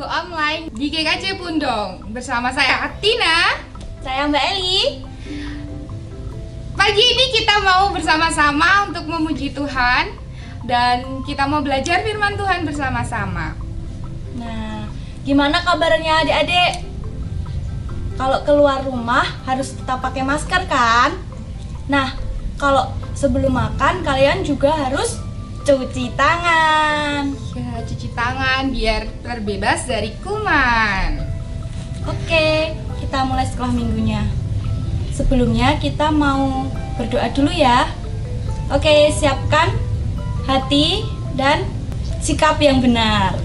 Minggu online di GKJ Pundong. Bersama saya Atina. Saya Mbak Eli. Pagi ini kita mau bersama-sama untuk memuji Tuhan. Dan kita mau belajar firman Tuhan bersama-sama. Nah, gimana kabarnya adik-adik? Kalau keluar rumah harus tetap pakai masker kan? Nah, kalau sebelum makan kalian juga harus cuci tangan. Ya, cuci tangan biar terbebas dari kuman. Oke, kita mulai sekolah minggunya. Sebelumnya kita mau berdoa dulu ya. Oke, siapkan hati dan sikap yang benar.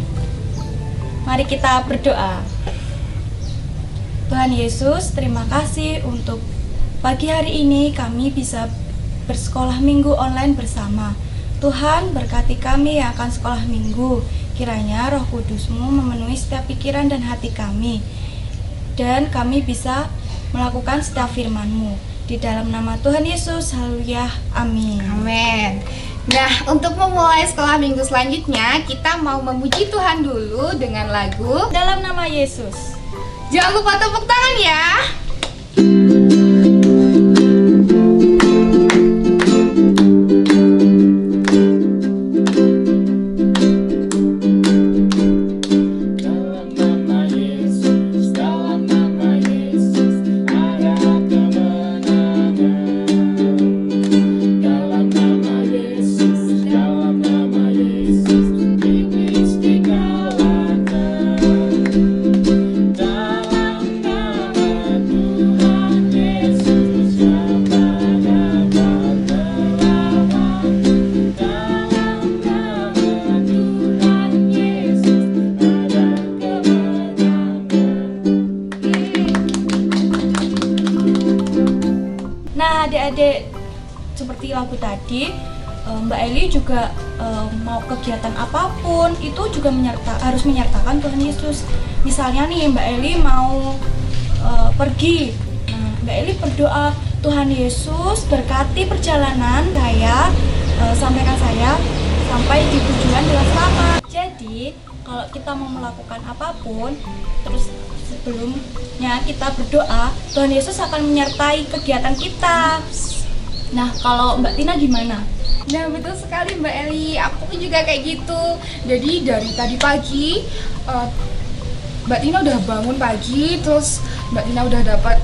Mari kita berdoa. Tuhan Yesus, terima kasih untuk pagi hari ini kami bisa bersekolah minggu online bersama. Tuhan, berkati kami yang akan sekolah minggu. Kiranya Roh Kudus-Mu memenuhi setiap pikiran dan hati kami, dan kami bisa melakukan setiap firman-Mu. Di dalam nama Tuhan Yesus, haleluya, amin. Amin. Nah, untuk memulai sekolah minggu selanjutnya, kita mau memuji Tuhan dulu dengan lagu Dalam Nama Yesus. Jangan lupa tepuk tangan ya. Nah, adik-adik, seperti lagu tadi, Mbak Eli juga mau kegiatan apapun itu juga harus menyertakan Tuhan Yesus. Misalnya nih, Mbak Eli mau pergi. Nah, Mbak Eli berdoa, Tuhan Yesus berkati perjalanan saya, sampaikan saya sampai di tujuan dengan selamat. Jadi, kalau kita mau melakukan apapun, terus sebelumnya kita berdoa, Tuhan Yesus akan menyertai kegiatan kita. Nah, kalau Mbak Tina gimana? Nah, betul sekali Mbak Eli. Aku juga kayak gitu. Jadi dari tadi pagi Mbak Tina udah bangun pagi, terus Mbak Tina udah dapat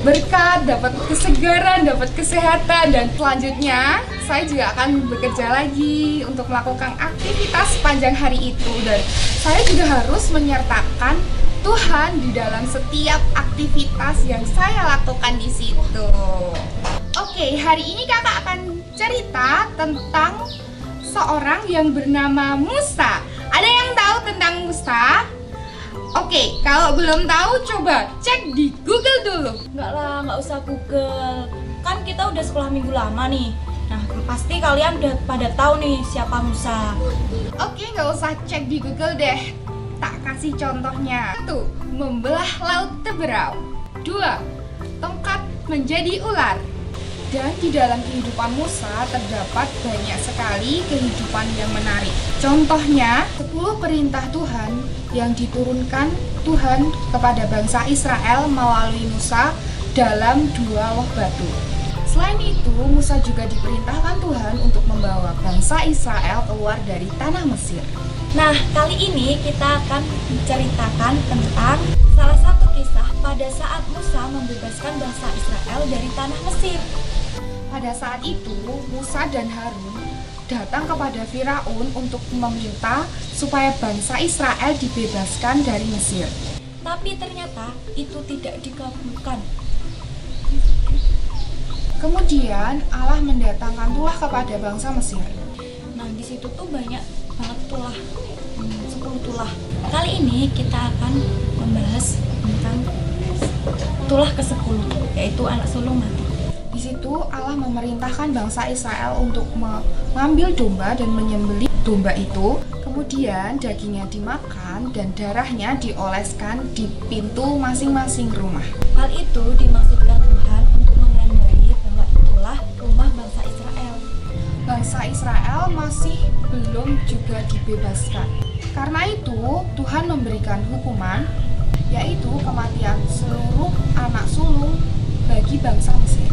berkat, dapat kesegaran, dapat kesehatan, dan selanjutnya saya juga akan bekerja lagi untuk melakukan aktivitas sepanjang hari itu, dan saya juga harus menyertakan Tuhan di dalam setiap aktivitas yang saya lakukan di situ. Oke, hari ini kakak akan cerita tentang seorang yang bernama Musa. Ada yang tahu tentang Musa? Oke, kalau belum tahu coba cek di Google dulu. Enggak lah, nggak usah Google. Kan kita udah sekolah minggu lama nih. Nah, pasti kalian udah pada tahu nih siapa Musa. Oke, nggak usah cek di Google deh. Tak kasih contohnya. 1. Membelah laut Teberau. 2. Tongkat menjadi ular. Dan di dalam kehidupan Musa terdapat banyak sekali kehidupan yang menarik. Contohnya, 10 perintah Tuhan yang diturunkan Tuhan kepada bangsa Israel melalui Musa dalam 2 loh batu. Selain itu, Musa juga diperintahkan Tuhan untuk membawa bangsa Israel keluar dari tanah Mesir. Nah, kali ini kita akan menceritakan tentang salah satu kisah pada saat Musa membebaskan bangsa Israel dari tanah Mesir. Pada saat itu, Musa dan Harun datang kepada Firaun untuk meminta supaya bangsa Israel dibebaskan dari Mesir. Tapi ternyata itu tidak dikabulkan. Kemudian Allah mendatangkan tulah kepada bangsa Mesir. Nah, di situ tuh banyak banget tulah, 10 tulah. Kali ini kita akan membahas tentang tulah ke-10, yaitu anak sulung mati. Di situ Allah memerintahkan bangsa Israel untuk mengambil domba dan menyembelih domba itu. Kemudian dagingnya dimakan dan darahnya dioleskan di pintu masing-masing rumah. Hal itu dimaksudkan Tuhan untuk menandai bahwa itulah rumah bangsa Israel. Bangsa Israel masih belum juga dibebaskan. Karena itu Tuhan memberikan hukuman, yaitu kematian seluruh anak sulung bagi bangsa Mesir.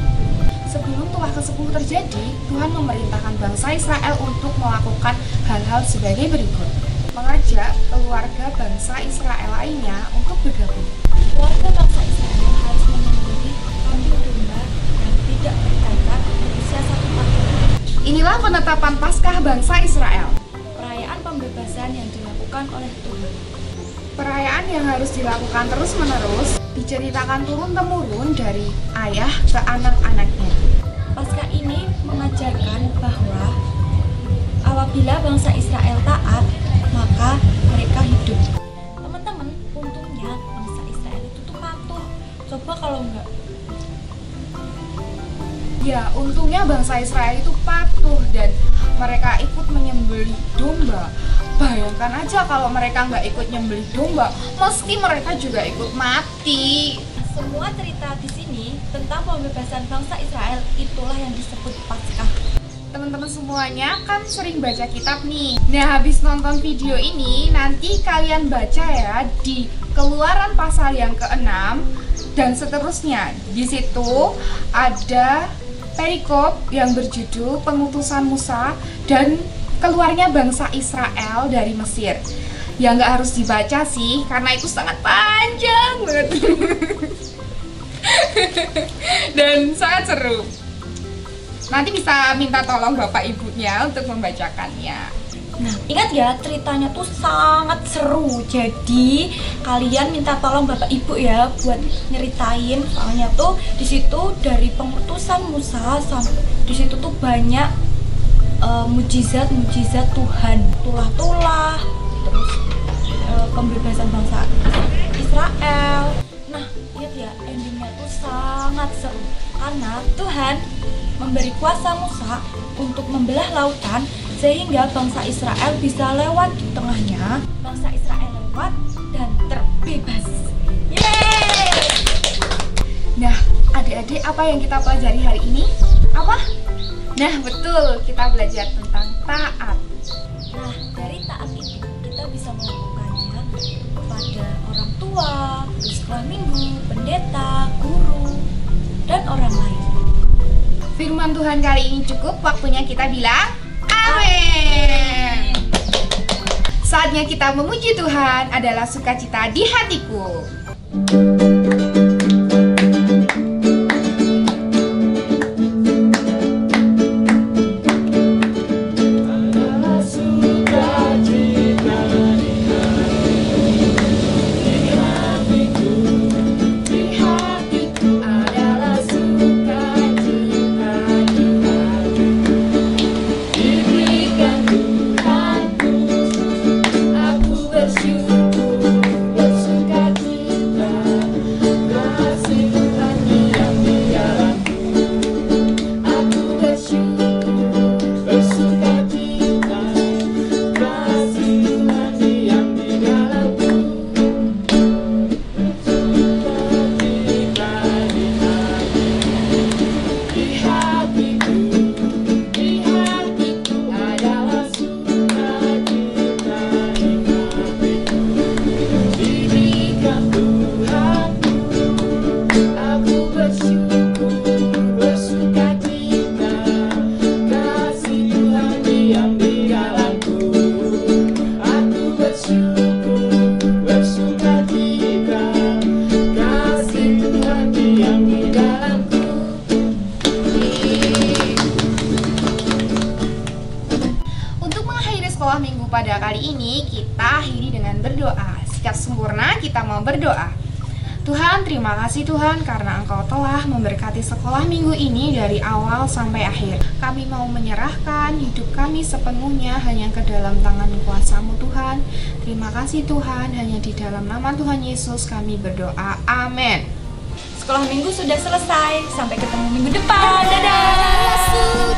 Sebelum tulah ke-10 terjadi, Tuhan memerintahkan bangsa Israel untuk melakukan hal-hal sebagai berikut. Mengajak keluarga bangsa Israel lainnya untuk bergabung. Keluarga bangsa Israel harus menyembelih kambing domba yang tidak bercacat berusia 1 tahun. Inilah penetapan Paskah bangsa Israel. Perayaan pembebasan yang dilakukan oleh Tuhan. Perayaan yang harus dilakukan terus-menerus, diceritakan turun-temurun dari ayah ke anak-anaknya. Paskah ini mengajarkan bahwa apabila bangsa Israel taat, maka mereka hidup. Teman-teman, untungnya bangsa Israel itu tuh patuh. Coba kalau enggak. Ya, untungnya bangsa Israel itu patuh dan mereka ikut menyembelih domba. Bayangkan aja kalau mereka nggak ikut nyembelih domba, mesti mereka juga ikut mati. Semua cerita di sini tentang pembebasan bangsa Israel itulah yang disebut Paskah. Teman-teman semuanya kan sering baca kitab nih. Nah, habis nonton video ini nanti kalian baca ya di Keluaran pasal yang ke-6 dan seterusnya. Di situ ada perikop yang berjudul pengutusan Musa dan keluarnya bangsa Israel dari Mesir. Ya nggak harus dibaca sih, karena itu sangat panjang banget dan sangat seru. Nanti bisa minta tolong bapak ibunya untuk membacakannya. Nah, ingat ya, ceritanya tuh sangat seru. Jadi kalian minta tolong bapak ibu ya buat nyeritain. Soalnya tuh di situ dari pengutusan Musa sampai di situ tuh banyak mujizat Tuhan, tulah-tulah, terus pembebasan bangsa Israel. Nah, lihat ya, endingnya tuh sangat seru karena Tuhan memberi kuasa Musa untuk membelah lautan sehingga bangsa Israel bisa lewat di tengahnya. Bangsa Israel lewat dan terbebas. Yeay! Nah, adik-adik, apa yang kita pelajari hari ini? Apa? Nah, betul, kita belajar tentang taat. Nah, dari taat itu kita bisa melakukannya kepada orang tua, sekolah minggu, pendeta, guru, dan orang lain. Firman Tuhan kali ini cukup, waktunya kita bilang amin. Saatnya kita memuji Tuhan adalah sukacita di hatiku. Sekolah minggu pada kali ini kita akhiri dengan berdoa. Sejak sempurna kita mau berdoa. Tuhan, terima kasih Tuhan karena Engkau telah memberkati sekolah minggu ini dari awal sampai akhir. Kami mau menyerahkan hidup kami sepenuhnya hanya ke dalam tangan kuasa-Mu Tuhan. Terima kasih Tuhan, hanya di dalam nama Tuhan Yesus kami berdoa. Amin. Sekolah minggu sudah selesai. Sampai ketemu minggu depan. Dadah.